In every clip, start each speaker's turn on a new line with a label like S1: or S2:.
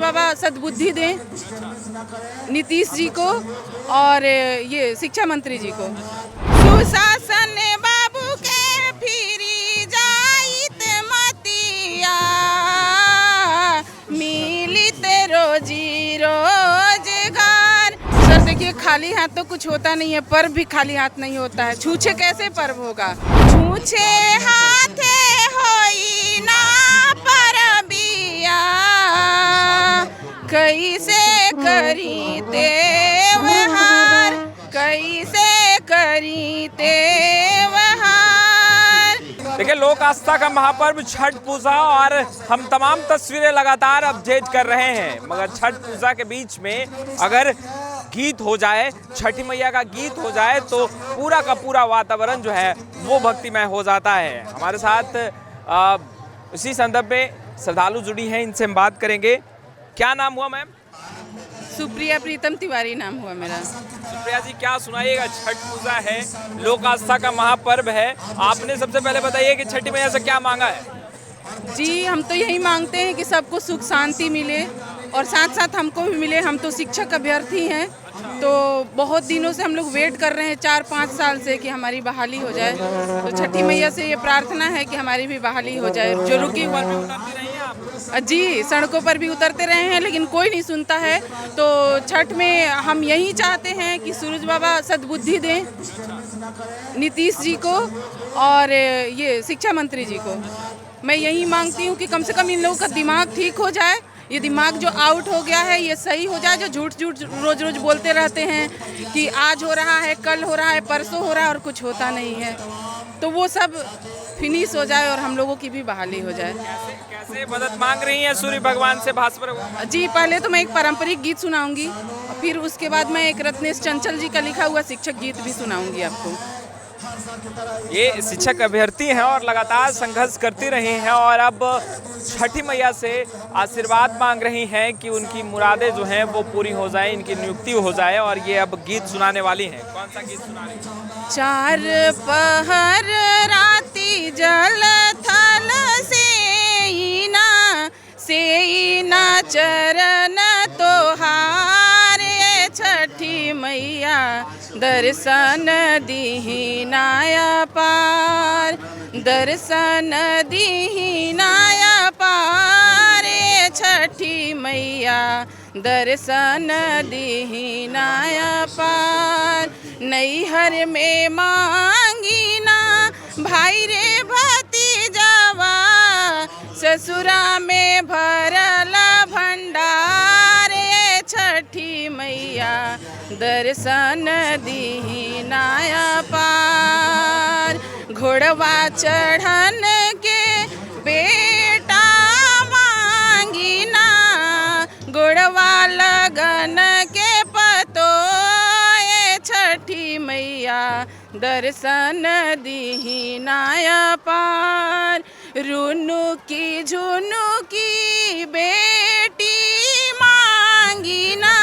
S1: बाबा सद्बुद्धि दें नीतीश जी को और ये शिक्षा मंत्री जी को। सुशासन बाबू के फिरी जाइत मतिया, मिलित रोजी रोजगार। सर देखिए, खाली हाथ तो कुछ होता नहीं है, पर्व भी खाली हाथ नहीं होता है। छूछे कैसे पर्व होगा? छूछे हाथे होई ना परबिया, कैसे करी त्योहार, कैसे करी त्योहार।
S2: देखिए, लोक आस्था का महापर्व छठ पूजा, और हम तमाम तस्वीरें लगातार अपडेट कर रहे हैं। मगर छठ पूजा के बीच में अगर गीत हो जाए, छठी मैया का गीत हो जाए, तो पूरा का पूरा वातावरण जो है वो भक्तिमय हो जाता है। हमारे साथ इसी संदर्भ में श्रद्धालु जुड़ी हैं, इनसे हम बात करेंगे। क्या नाम हुआ मैम?
S1: सुप्रिया प्रीतम तिवारी नाम हुआ मेरा।
S2: सुप्रिया जी, क्या सुनाइएगा? छठ पूजा है, लोक आस्था का महापर्व है। आपने सबसे पहले बताइए कि छठी मैया से क्या मांगा है?
S1: जी, हम तो यही मांगते हैं कि सबको सुख शांति मिले और साथ साथ हमको भी मिले। हम तो शिक्षक अभ्यर्थी हैं, तो बहुत दिनों से हम लोग वेट कर रहे हैं, 4-5 साल से, कि हमारी बहाली हो जाए। तो छठी मैया से ये प्रार्थना है कि हमारी भी बहाली हो जाए। जो रुकी जी, सड़कों पर भी उतरते रहे हैं, लेकिन कोई नहीं सुनता है। तो छठ में हम यही चाहते हैं कि सूरज बाबा सद्बुद्धि दें नीतीश जी को और ये शिक्षा मंत्री जी को। मैं यही मांगती हूँ कि कम से कम इन लोगों का दिमाग ठीक हो जाए। ये दिमाग जो आउट हो गया है ये सही हो जाए। जो झूठ रोज रोज बोलते रहते हैं कि आज हो रहा है, कल हो रहा है, परसों हो रहा है और कुछ होता नहीं है, तो वो सब फिनिश हो जाए और हम लोगों की भी बहाली हो जाए।
S2: कैसे मदद मांग रही हैं सूर्य भगवान से, भास्कर?
S1: जी, पहले तो मैं एक पारंपरिक गीत सुनाऊंगी, फिर उसके बाद मैं एक रत्नेश चंचल जी का लिखा हुआ शिक्षक गीत भी सुनाऊंगी आपको।
S2: ये शिक्षक अभ्यर्थी हैं और लगातार संघर्ष करती रही हैं, और अब छठी मैया से आशीर्वाद मांग रही हैं कि उनकी मुरादें जो हैं वो पूरी हो जाए, इनकी नियुक्ति हो जाए, और ये अब गीत सुनाने वाली हैं। कौन सा गीत सुना रही हैं?
S1: चार पहर राती जल थल से ना चरण तोहारे, छठी मैया दर्शन दीही नाया पार, दर्शन दीही नाया पार, छठी मैया दर्शन दीही नाया पार। नैहर में मांगी ना भाई रे भतीजावा, ससुरा में भरला भंडार, छठी मैया दर्शन दीही नाया पार। घोड़वा चढ़न के बेटा मांगी ना, घोड़वा लगन के पतो, छठी मैया दर्शन दीही नाया पार। रुनु की झुनु की बेटी मांगी ना,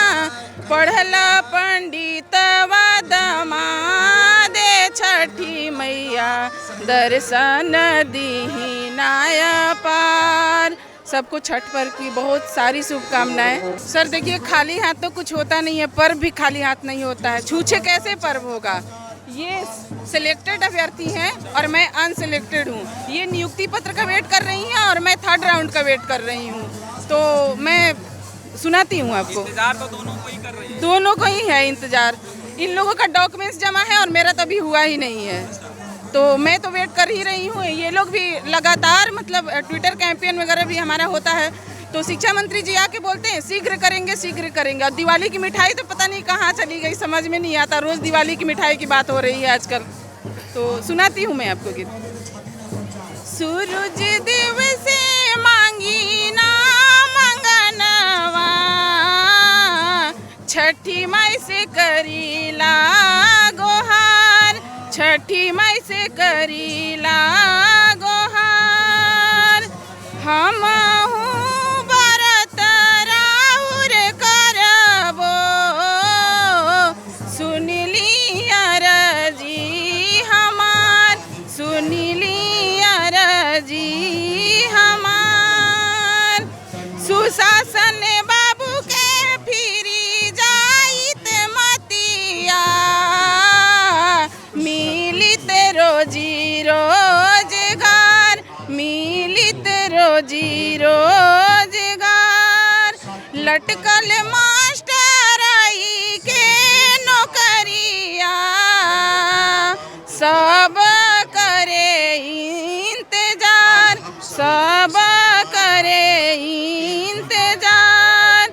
S1: पढ़ला पंडित दमाद, छठी मैया दर्शन दीही नाया पार। सबको छठ पर्व की बहुत सारी शुभकामनाएं। सर देखिए, खाली हाथ तो कुछ होता नहीं है, पर्व भी खाली हाथ नहीं होता है। छूछे कैसे पर्व होगा? ये सिलेक्टेड अभ्यर्थी हैं और मैं अनसिलेक्टेड हूँ। ये नियुक्ति पत्र का वेट कर रही हैं और मैं 3rd राउंड का वेट कर रही हूँ। तो मैं सुनाती हूँ आपको।
S2: इंतजार तो दोनों को ही कर रही है।
S1: दोनों को ही है इंतजार। इन लोगों का डॉक्यूमेंट्स जमा है और मेरा तो अभी हुआ ही नहीं है, तो मैं तो वेट कर ही रही हूँ। ये लोग भी लगातार, मतलब ट्विटर कैंपेन वगैरह भी हमारा होता है, तो शिक्षा मंत्री जी आके बोलते हैं शीघ्र करेंगे, शीघ्र करेंगे। और दिवाली की मिठाई तो पता नहीं कहाँ चली गई, समझ में नहीं आता। रोज दिवाली की मिठाई की बात हो रही है आजकल। तो सुनाती हूँ मैं आपको गीत। सूरज देव से मांगी ना मंगनवा, छठी माई से करीला गोहार, छठी माई से करीला गोहार। हम बरत राउर करबो, सुनली अरजी हमार, सुनली अरजी हमार। सुशासन बाबू के फिरी जाइत मतिया, मिलित रोजी रोजगार, मिलित रोजी रोजगार, लटकल मास्टराई के नौकरिया, सब करे इंतजार, सब करे इंतजार,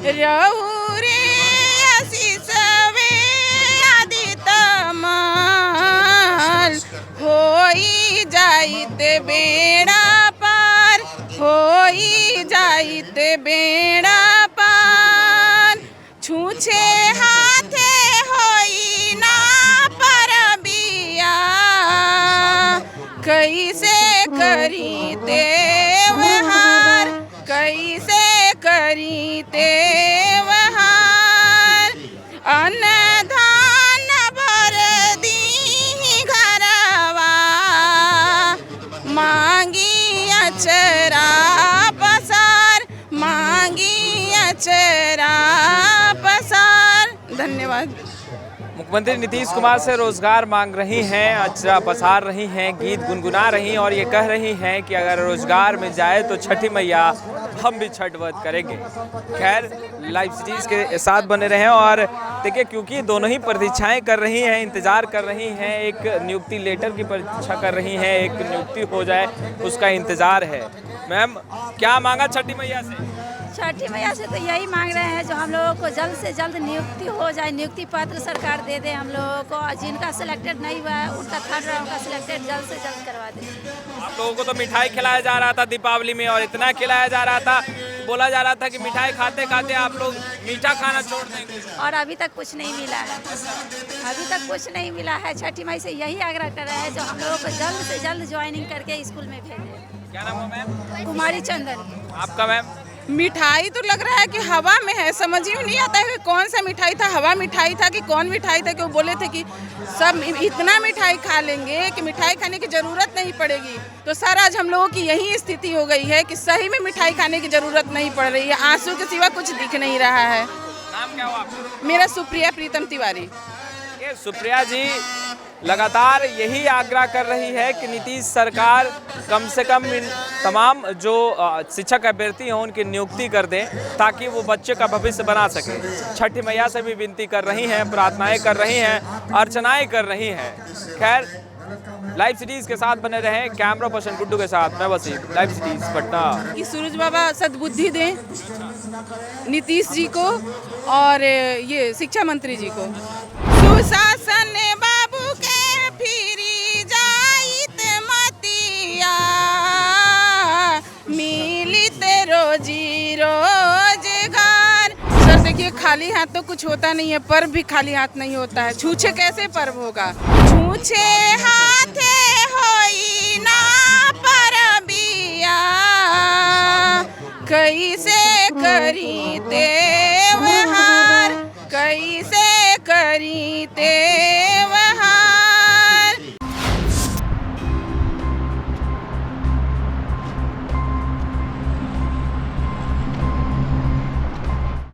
S1: रहू रे आशीष वे आदित माल, होई जाइत बेड़ा पार, होई जाइत बेड़ा पार, छूछे हाथे होई ना परबिया, कैसे करी त्योहार, कैसे करी त्योहार, अन्नधान भर दी घरवा, मांगी अचरा पसार, मांगी अचरा पसार। धन्यवाद।
S2: मुख्यमंत्री नीतीश कुमार से रोजगार मांग रही हैं, अचरा पसार रही हैं, गीत गुनगुना रही और ये कह रही हैं कि अगर रोजगार मिल जाए तो छठी मैया हम भी छठ व्रत करेंगे। खैर, लाइव सिटीज के साथ बने रहें और देखिए, क्योंकि दोनों ही प्रतीक्षाएं कर रही हैं, इंतजार कर रही हैं, एक नियुक्ति लेटर की प्रतीक्षा कर रही हैं, एक नियुक्ति हो जाए उसका इंतजार है। मैम, क्या मांगा छठी मैया से?
S3: छठी मैया से तो यही मांग रहे हैं जो हम लोगों को जल्द से जल्द नियुक्ति हो जाए, नियुक्ति पत्र सरकार दे दे हम लोगों को, और जिनका सिलेक्टेड नहीं हुआ है उनका थर्ड राउंड का सिलेक्टेड जल्द से जल्द करवा दे।
S2: आप लोगों को तो मिठाई खिलाया जा रहा था दीपावली में, और इतना खिलाया जा रहा था, बोला जा रहा था कि मिठाई खाते खाते आप लोग मीठा खाना छोड़ देंगे, और
S3: अभी तक कुछ नहीं मिला है, अभी तक कुछ नहीं मिला है। छठी माई से यही आग्रह कर रहे हैं जो हम लोगों को जल्द से जल्द ज्वाइनिंग करके स्कूल में भेजें।
S2: क्या नाम है मैम?
S3: कुमारी चंदन।
S2: आपका मैम?
S1: मिठाई तो लग रहा है कि हवा में है, समझ ही नहीं आता है कि कौन सा मिठाई था, हवा मिठाई था कि कौन मिठाई था, कि वो बोले थे कि सब इतना मिठाई खा लेंगे कि मिठाई खाने की ज़रूरत नहीं पड़ेगी। तो सर, आज हम लोगों की यही स्थिति हो गई है कि सही में मिठाई खाने की ज़रूरत नहीं पड़ रही है, आंसू के सिवा कुछ दिख नहीं रहा है।
S2: नाम क्या हुआ आपका?
S1: मेरा सुप्रिया प्रीतम तिवारी।
S2: ये सुप्रिया जी लगातार यही आग्रह कर रही है कि नीतीश सरकार कम से कम इन तमाम जो शिक्षक अभ्यर्थी हैं उनकी नियुक्ति कर दें, ताकि वो बच्चे का भविष्य बना सके। छठी मैया से भी विनती कर रही हैं, प्रार्थनाएं कर रही हैं, अर्चनाएं कर रही हैं। खैर, लाइव सिटीज के साथ बने रहें, कैमरा पर्सन गुड्डू के साथ मैं वसीम, लाइव सिटीज पटना।
S1: कि सूरज बाबा सद्बुद्धि दें नीतीश जी को और ये शिक्षा मंत्री जी को। सुशासन बाबू के फिरी जाइत मतिया, मिलित रोजी रोजगार। सर देखिए, खाली हाथ तो कुछ होता नहीं है, पर्व भी खाली हाथ नहीं होता है। छूछे कैसे पर्व होगा? छूछे हाथे होई ना परबिया, कैसे करी त्योहार, कैसे करी त्योहार।